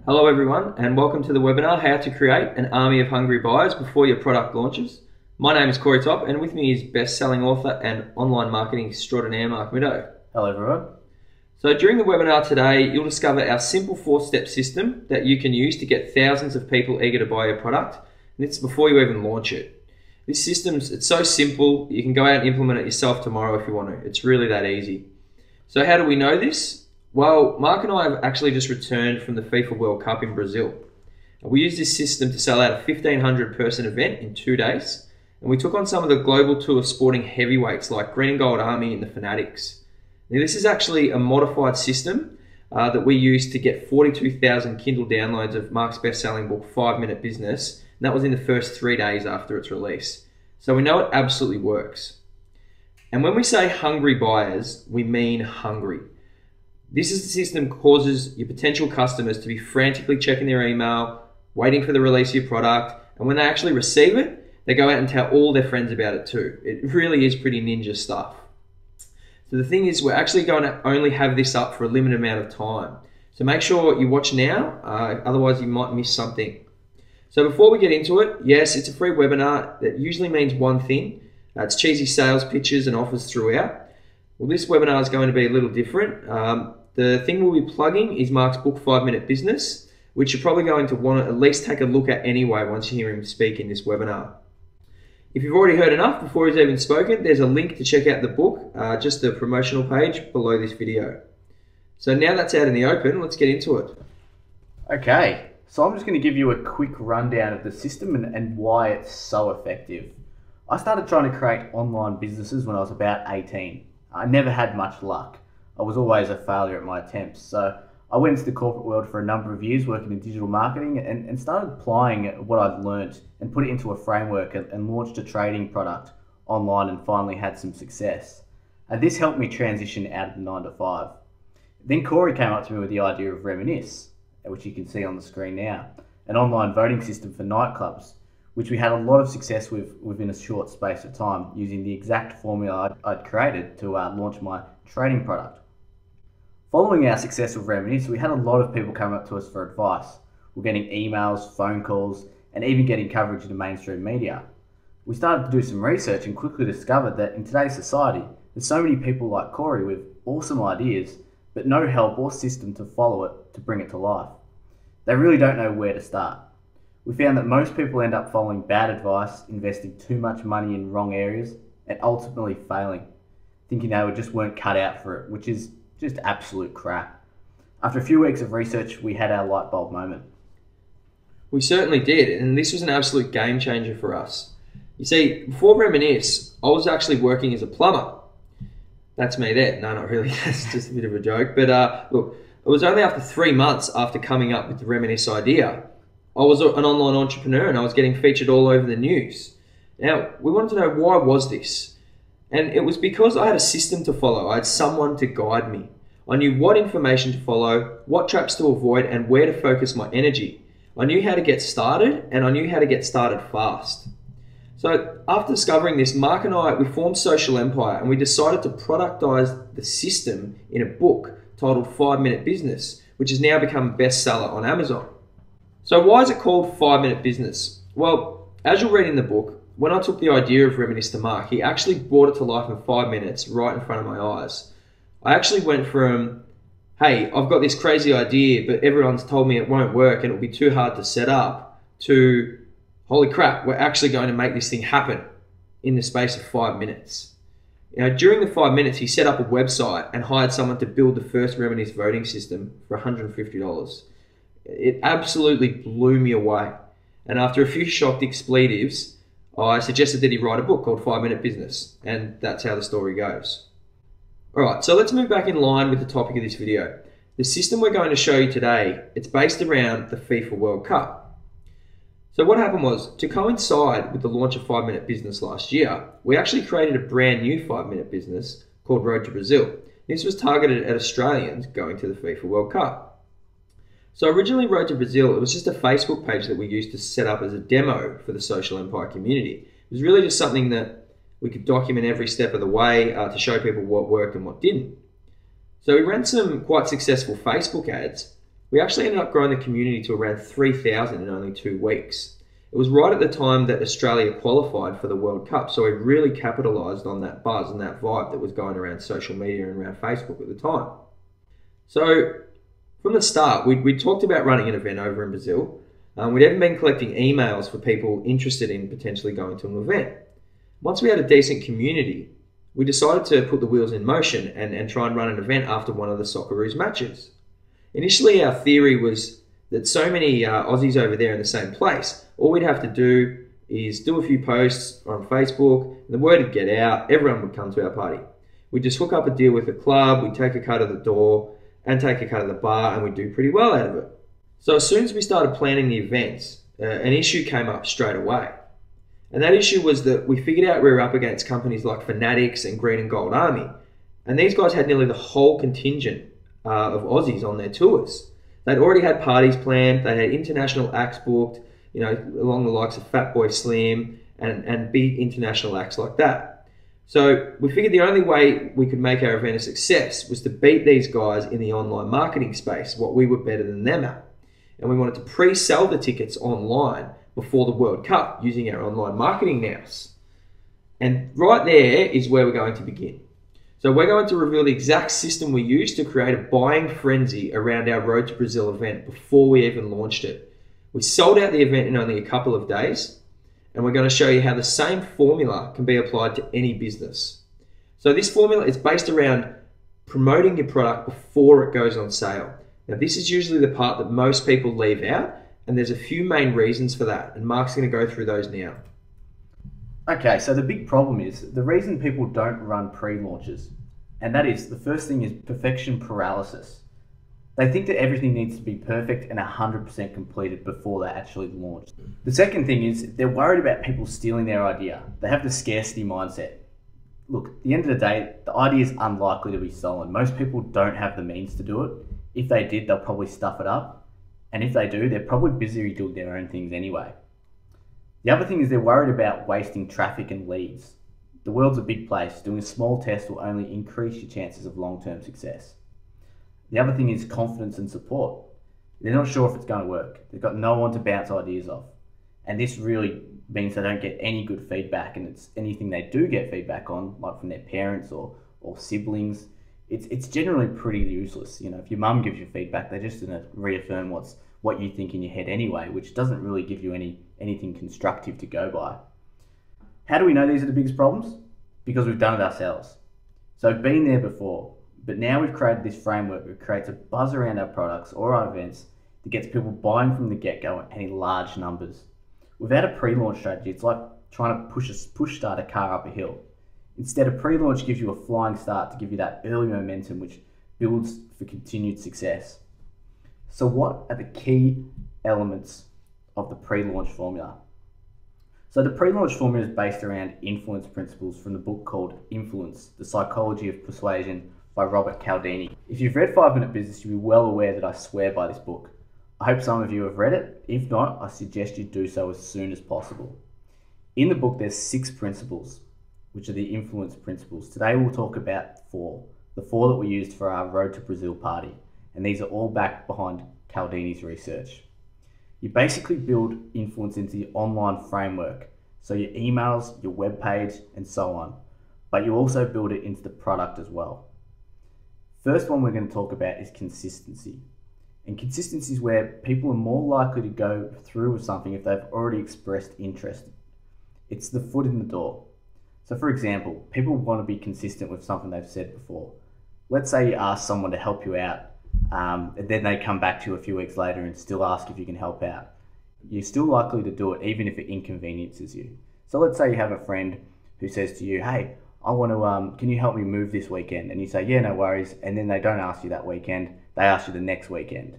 Hello everyone and welcome to the webinar How to Create an Army of Hungry Buyers Before Your Product Launches. My name is Corey Top and with me is best-selling author and online marketing extraordinaire Mark Middow. Hello everyone. So during the webinar today you'll discover our simple 4-step system that you can use to get thousands of people eager to buy your product, and it's before you even launch it. This it's so simple you can go out and implement it yourself tomorrow if you want to. It's really that easy. So how do we know this? Well, Mark and I have actually just returned from the FIFA World Cup in Brazil. We used this system to sell out a 1,500 person event in 2 days, and we took on some of the global tour sporting heavyweights like Green and Gold Army and the Fanatics. Now this is actually a modified system that we used to get 42,000 Kindle downloads of Mark's best-selling book 5 Minute Business, and that was in the first 3 days after its release. So we know it absolutely works. And when we say hungry buyers, we mean hungry. This is the system that causes your potential customers to be frantically checking their email, waiting for the release of your product, and when they actually receive it, they go out and tell all their friends about it too. It really is pretty ninja stuff. So the thing is, we're actually going to only have this up for a limited amount of time. So make sure you watch now, otherwise you might miss something. So before we get into it, yes, it's a free webinar. That usually means one thing. It's cheesy sales pitches and offers throughout. Well, this webinar is going to be a little different. The thing we'll be plugging is Mark's book 5 Minute Business, which you're probably going to want to at least take a look at anyway once you hear him speak in this webinar. If you've already heard enough before he's even spoken, there's a link to check out the book, just the promotional page below this video. So now that's out in the open, let's get into it. Okay, so I'm just going to give you a quick rundown of the system and why it's so effective. I started trying to create online businesses when I was about 18. I never had much luck. I was always a failure at my attempts. So I went into the corporate world for a number of years working in digital marketing and started applying what I'd learned and put it into a framework and launched a trading product online and finally had some success. And this helped me transition out of the 9 to 5. Then Corey came up to me with the idea of Reminisce, which you can see on the screen now, an online voting system for nightclubs, which we had a lot of success with within a short space of time using the exact formula I'd created to launch my trading product. Following our success with Reminisce, we had a lot of people come up to us for advice. We're getting emails, phone calls, and even getting coverage in the mainstream media. We started to do some research and quickly discovered that in today's society, there's so many people like Corey with awesome ideas, but no help or system to follow it to bring it to life. They really don't know where to start. We found that most people end up following bad advice, investing too much money in wrong areas, and ultimately failing, thinking they just weren't cut out for it, which is just absolute crap. After a few weeks of research, we had our light bulb moment. We certainly did, and this was an absolute game changer for us. You see, before Reminisce, I was actually working as a plumber. That's me there. No, not really. That's just a bit of a joke. But look, it was only after 3 months after coming up with the Reminisce idea, I was an online entrepreneur and I was getting featured all over the news. Now, we wanted to know, why was this? And it was because I had a system to follow. I had someone to guide me. I knew what information to follow, what traps to avoid, and where to focus my energy. I knew how to get started, and I knew how to get started fast. So after discovering this, Mark and I, we formed Social Empire, and we decided to productize the system in a book titled 5 Minute Business, which has now become a bestseller on Amazon. So why is it called 5 Minute Business? Well, as you'll read in the book, when I took the idea of Reminisce to Mark, he actually brought it to life in 5 minutes right in front of my eyes. I actually went from, hey, I've got this crazy idea, but everyone's told me it won't work and it'll be too hard to set up, to, holy crap, we're actually going to make this thing happen in the space of 5 minutes. You know, during the 5 minutes, he set up a website and hired someone to build the first Reminisce voting system for $150. It absolutely blew me away. And after a few shocked expletives, I suggested that he write a book called 5 Minute Business, and that's how the story goes. Alright, so let's move back in line with the topic of this video. The system we're going to show you today, it's based around the FIFA World Cup. So what happened was, to coincide with the launch of 5 Minute Business last year, we actually created a brand new 5 Minute Business called Road to Brazil. This was targeted at Australians going to the FIFA World Cup. So originally Road to Brazil, it was just a Facebook page that we used to set up as a demo for the Social Empire community. It was really just something that we could document every step of the way to show people what worked and what didn't. So we ran some quite successful Facebook ads, We actually ended up growing the community to around 3,000 in only 2 weeks. It was right at the time that Australia qualified for the World Cup, so we really capitalised on that buzz and that vibe that was going around social media and around Facebook at the time. So from the start, we talked about running an event over in Brazil. We'd even been collecting emails for people interested in potentially going to an event. Once we had a decent community, we decided to put the wheels in motion and try and run an event after one of the Socceroos matches. Initially, our theory was that so many Aussies over there in the same place, all we'd have to do is do a few posts on Facebook, and the word would get out, everyone would come to our party. We'd just hook up a deal with the club, we'd take a cut of the door, and take a cut of the bar, and we'd do pretty well out of it. So as soon as we started planning the events, an issue came up straight away. And that issue was that we figured out we were up against companies like Fanatics and Green and Gold Army. And these guys had nearly the whole contingent of Aussies on their tours. They'd already had parties planned, they had international acts booked, along the likes of Fatboy Slim and big international acts like that. So we figured the only way we could make our event a success was to beat these guys in the online marketing space, what we were better than them at. And we wanted to pre-sell the tickets online before the World Cup using our online marketing nous. And right there is where we're going to begin. So we're going to reveal the exact system we used to create a buying frenzy around our Road to Brazil event before we even launched it. We sold out the event in only a couple of days, and we're going to show you how the same formula can be applied to any business. So this formula is based around promoting your product before it goes on sale. Now this is usually the part that most people leave out, and there's a few main reasons for that, and Mark's going to go through those now. Okay, so the big problem is the reason people don't run pre-launches, and that is, the first thing is perfection paralysis. They think that everything needs to be perfect and 100% completed before they actually launch. The second thing is they're worried about people stealing their idea. They have the scarcity mindset. Look, at the end of the day, the idea is unlikely to be stolen. Most people don't have the means to do it. If they did, they'll probably stuff it up. And if they do, they're probably busy doing their own things anyway. The other thing is they're worried about wasting traffic and leads. The world's a big place. Doing a small test will only increase your chances of long-term success. The other thing is confidence and support. They're not sure if it's going to work. They've got no one to bounce ideas off. And this really means they don't get any good feedback, and it's anything they do get feedback on, like from their parents or siblings, it's generally pretty useless. If your mum gives you feedback, they're just going to reaffirm what you think in your head anyway, which doesn't really give you anything constructive to go by. How do we know these are the biggest problems? Because we've done it ourselves. So we've been there before, but now we've created this framework that creates a buzz around our products or our events that gets people buying from the get-go and in large numbers. Without a pre-launch strategy, it's like trying to push start a car up a hill. Instead, a pre-launch gives you a flying start to give you that early momentum which builds for continued success. So what are the key elements of the pre-launch formula? So the pre-launch formula is based around influence principles from the book called Influence, The Psychology of Persuasion by Robert Cialdini. If you've read 5 Minute Business, you'll be well aware that I swear by this book. I hope some of you have read it. If not, I suggest you do so as soon as possible. In the book, there's 6 principles, which are the influence principles. Today we'll talk about 4, the 4 that we used for our Road to Brazil party. And these are all backed behind Cialdini's research. You basically build influence into the online framework, so your emails, your web page, and so on. But you also build it into the product as well. First one we're going to talk about is consistency. And consistency is where people are more likely to go through with something if they've already expressed interest. It's the foot in the door. So for example, people want to be consistent with something they've said before. Let's say you ask someone to help you out, and then they come back to you a few weeks later and still ask if you can help out. You're still likely to do it even if it inconveniences you. So let's say you have a friend who says to you, hey, I want to, can you help me move this weekend? And you say, yeah, no worries. And then they don't ask you that weekend, they ask you the next weekend.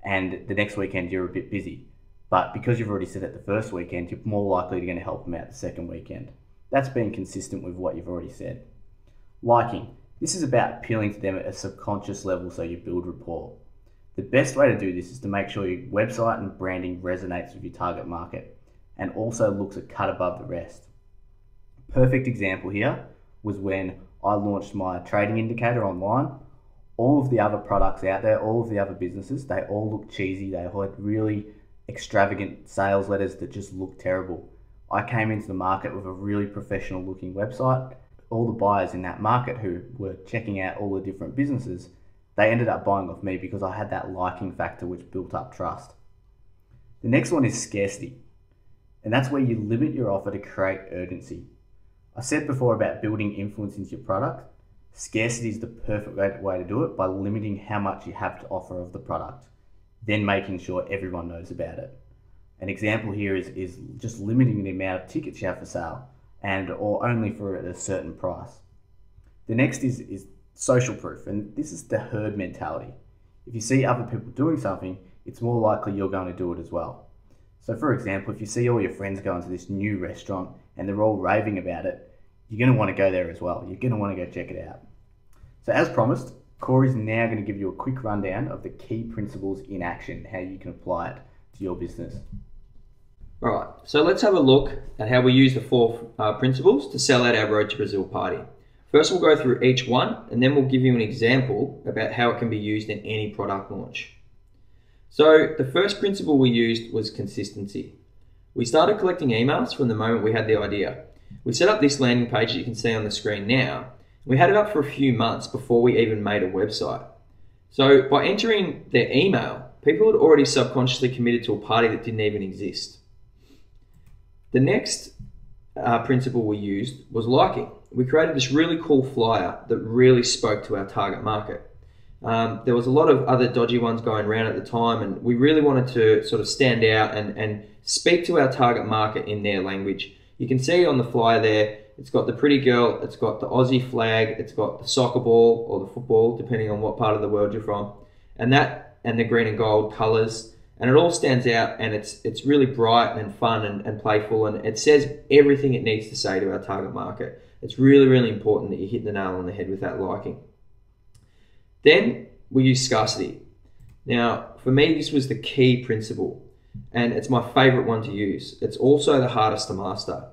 And the next weekend you're a bit busy. But because you've already said it the first weekend, you're more likely to going to help them out the second weekend. That's being consistent with what you've already said. Liking. This is about appealing to them at a subconscious level so you build rapport. The best way to do this is to make sure your website and branding resonates with your target market and also looks a cut above the rest. Perfect example here was when I launched my trading indicator online. all of the other products out there, all of the other businesses, they all look cheesy. They all had really extravagant sales letters that just look terrible. I came into the market with a really professional looking website. All the buyers in that market who were checking out all the different businesses, they ended up buying off me because I had that liking factor which built up trust. The next one is scarcity. And that's where you limit your offer to create urgency. I said before about building influence into your product. Scarcity is the perfect way to do it by limiting how much you have to offer of the product, then making sure everyone knows about it. An example here is just limiting the amount of tickets you have for sale or only for a certain price. The next is social proof, and this is the herd mentality. If you see other people doing something, it's more likely you're going to do it as well. So for example, if you see all your friends going to this new restaurant and they're all raving about it, you're going to want to go there as well. You're going to want to go check it out. So as promised, Corey's now going to give you a quick rundown of the key principles in action, how you can apply it to your business. All right, so let's have a look at how we use the 4 principles to sell out our Road to Brazil party. First, we'll go through each one, and then we'll give you an example about how it can be used in any product launch. So the first principle we used was consistency. We started collecting emails from the moment we had the idea. We set up this landing page that you can see on the screen now. We had it up for a few months before we even made a website. So by entering their email, people had already subconsciously committed to a party that didn't even exist. The next principle we used was liking. We created this really cool flyer that really spoke to our target market. There was a lot of other dodgy ones going around at the time, and we really wanted to sort of stand out and speak to our target market in their language. You can see on the flyer there, it's got the pretty girl, it's got the Aussie flag, it's got the soccer ball or the football, depending on what part of the world you're from, and the green and gold colors, and it all stands out, and it's really bright and fun and playful, and it says everything it needs to say to our target market. It's really, really important that you hit the nail on the head with that liking. Then we use scarcity. Now, for me, this was the key principle, and it's my favorite one to use. It's also the hardest to master.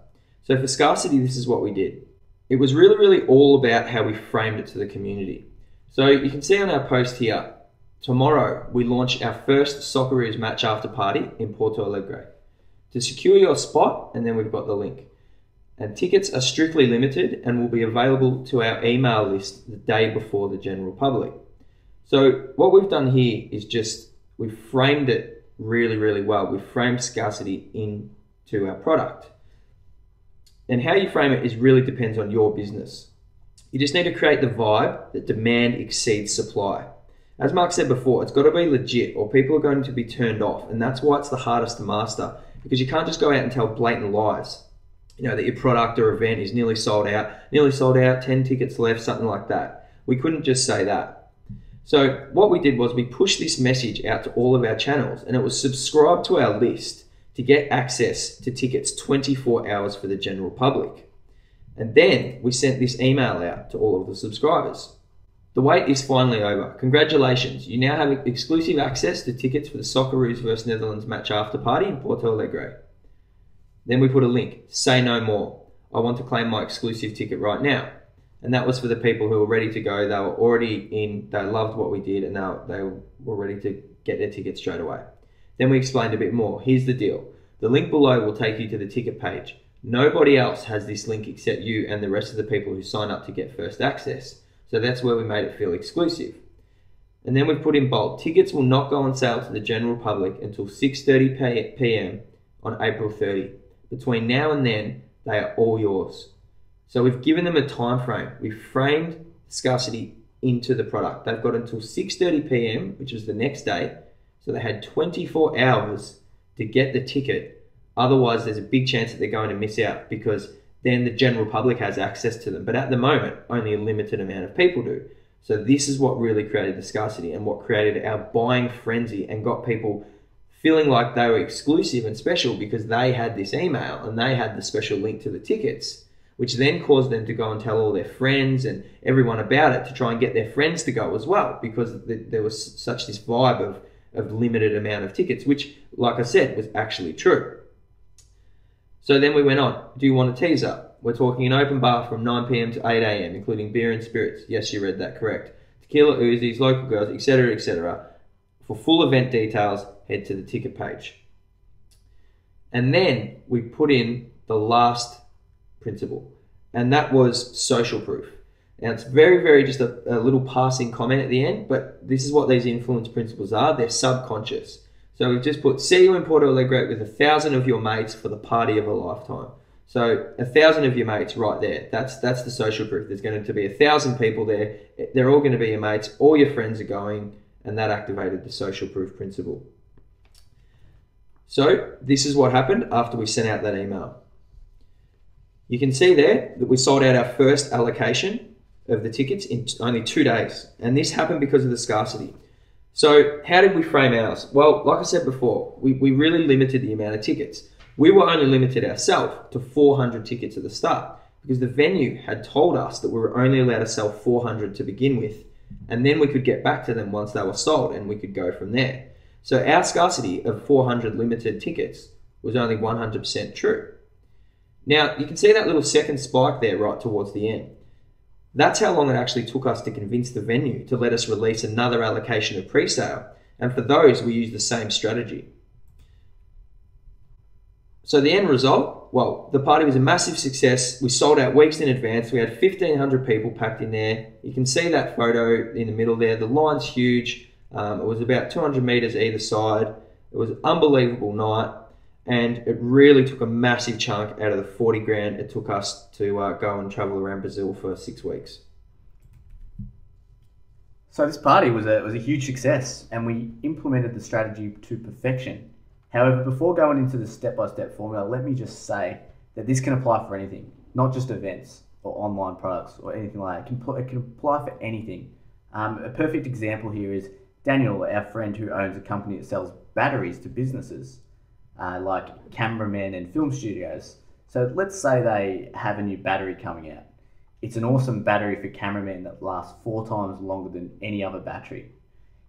So for scarcity, this is what we did. It was really, really all about how we framed it to the community. So you can see on our post here, tomorrow we launch our first Socceroos match after party in Porto Alegre. To secure your spot, and then we've got the link. And tickets are strictly limited and will be available to our email list the day before the general public. So what we've done here is we've framed it really, really well. We've framed scarcity into our product. And how you frame it really depends on your business. You just need to create the vibe that demand exceeds supply. As Mark said before, it's got to be legit or people are going to be turned off. And that's why it's the hardest to master, because you can't just go out and tell blatant lies. That your product or event is nearly sold out, 10 tickets left, something like that. We couldn't just say that. So what we did was we pushed this message out to all of our channels, and it was subscribe to our list to get access to tickets 24 hours for the general public. And then we sent this email out to all of the subscribers. The wait is finally over. Congratulations, you now have exclusive access to tickets for the Socceroos vs Netherlands match after party in Porto Alegre. Then we put a link, say no more. I want to claim my exclusive ticket right now. And that was for the people who were ready to go. They were already in, they loved what we did, and they were ready to get their tickets straight away. Then we explained a bit more. Here's the deal. The link below will take you to the ticket page. Nobody else has this link except you and the rest of the people who sign up to get first access. So that's where we made it feel exclusive. And then we've put in bold, tickets will not go on sale to the general public until 6:30 p.m. on April 30. Between now and then, they are all yours. So we've given them a time frame. We've framed scarcity into the product. They've got until 6:30 p.m., which is the next day. So they had 24 hours to get the ticket. Otherwise, there's a big chance that they're going to miss out, because then the general public has access to them. But at the moment, only a limited amount of people do. So this is what really created the scarcity and what created our buying frenzy and got people feeling like they were exclusive and special because they had this email and they had the special link to the tickets, which then caused them to go and tell all their friends and everyone about it to try and get their friends to go as well, because there was such this vibe of limited amount of tickets, which, like I said, was actually true. So then we went on. Do you want a teaser? We're talking an open bar from 9 p.m. to 8 a.m., including beer and spirits. Yes, you read that correct. To Tequila Uzis, local girls, etc., etc. For full event details, head to the ticket page. And then we put in the last principle, and that was social proof. Now it's very, very just a little passing comment at the end, but this is what these influence principles are. They're subconscious. So we've just put, see you in Porto Alegre with 1,000 of your mates for the party of a lifetime. So 1,000 of your mates right there. That's the social proof. There's going to be 1,000 people there. They're all going to be your mates. All your friends are going, and that activated the social proof principle. So this is what happened after we sent out that email. You can see there that we sold out our first allocation of the tickets in only 2 days. And this happened because of the scarcity. So how did we frame ours? Well, like I said before, we really limited the amount of tickets. We were only limited ourselves to 400 tickets at the start because the venue had told us that we were only allowed to sell 400 to begin with. And then we could get back to them once they were sold and we could go from there. So our scarcity of 400 limited tickets was only 100% true. Now, you can see that little second spike there right towards the end. That's how long it actually took us to convince the venue to let us release another allocation of pre-sale. And for those, we used the same strategy. So the end result, well, the party was a massive success. We sold out weeks in advance. We had 1,500 people packed in there. You can see that photo in the middle there. The line's huge. It was about 200 meters either side. It was an unbelievable night. And it really took a massive chunk out of the 40 grand it took us to go and travel around Brazil for 6 weeks. So this party was a huge success, and we implemented the strategy to perfection. However, before going into the step-by-step formula, let me just say that this can apply for anything, not just events or online products or anything like that. It can apply for anything. A perfect example here is Daniel, our friend who owns a company that sells batteries to businesses. Like cameramen and film studios. So let's say they have a new battery coming out. It's an awesome battery for cameramen that lasts 4 times longer than any other battery.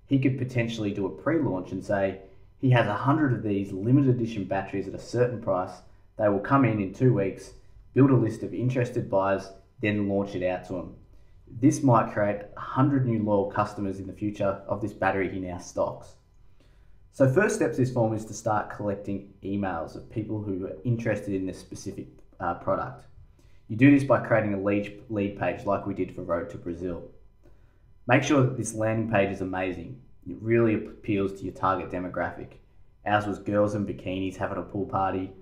He could potentially do a pre-launch and say he has 100 of these limited edition batteries at a certain price. They will come in 2 weeks, build a list of interested buyers, then launch it out to them. This might create 100 new loyal customers in the future of this battery he now stocks. So first steps this form is to start collecting emails of people who are interested in this specific product. You do this by creating a lead page like we did for Road to Brazil. Make sure that this landing page is amazing. It really appeals to your target demographic. Ours was girls in bikinis having a pool party.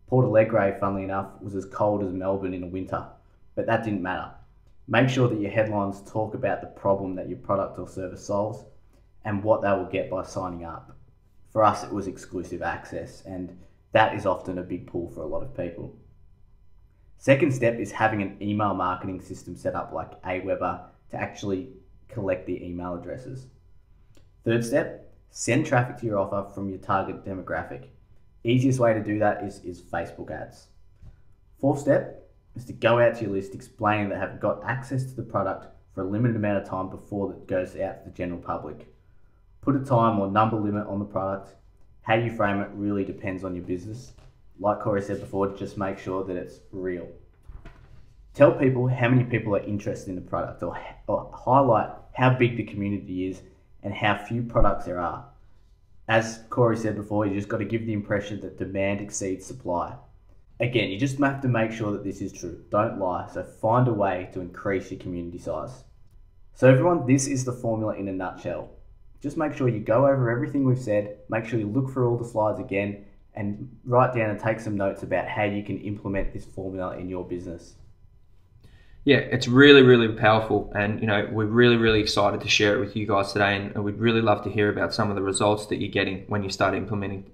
Port Alegre, funnily enough, was as cold as Melbourne in the winter, but that didn't matter. Make sure that your headlines talk about the problem that your product or service solves and what they will get by signing up. For us, it was exclusive access, and that is often a big pull for a lot of people. Second step is having an email marketing system set up like Aweber to actually collect the email addresses. Third step, send traffic to your offer from your target demographic. Easiest way to do that is Facebook ads. Fourth step is to go out to your list explaining that have got access to the product for a limited amount of time before it goes out to the general public. Put a time or number limit on the product. How you frame it really depends on your business. Like Corey said before, just make sure that it's real. Tell people how many people are interested in the product, or highlight how big the community is and how few products there are. As Corey said before, you just got to give the impression that demand exceeds supply. Again, you just have to make sure that this is true. Don't lie. So find a way to increase your community size. So everyone, this is the formula in a nutshell. Just make sure you go over everything we've said, make sure you look for all the slides again, and write down and take some notes about how you can implement this formula in your business. Yeah, it's really, really powerful, and we're really, really excited to share it with you guys today, and we'd really love to hear about some of the results that you're getting when you start implementing.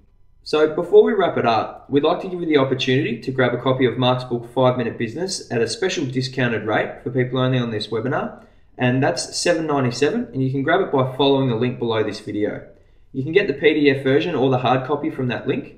So before we wrap it up, we'd like to give you the opportunity to grab a copy of Mark's book 5-Minute Business at a special discounted rate for people only on this webinar. And that's $7.97, and you can grab it by following the link below this video. You can get the PDF version or the hard copy from that link.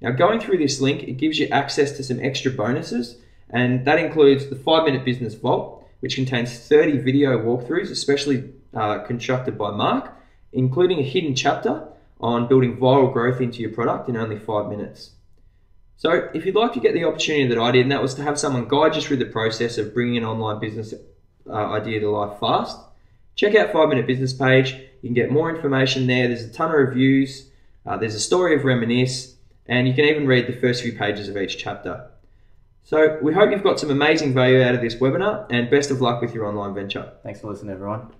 Now, going through this link, it gives you access to some extra bonuses, and that includes the 5-Minute Business Vault, which contains 30 video walkthroughs, especially constructed by Mark, including a hidden chapter on building viral growth into your product in only 5 minutes. So if you'd like to get the opportunity that I did, and that was to have someone guide you through the process of bringing an online business idea to life fast, Check out 5 Minute Business page. You can get more information there. There's a ton of reviews. There's a story of Reminisce, and you can even read the first few pages of each chapter. So we hope you've got some amazing value out of this webinar, and best of luck with your online venture. Thanks for listening, everyone.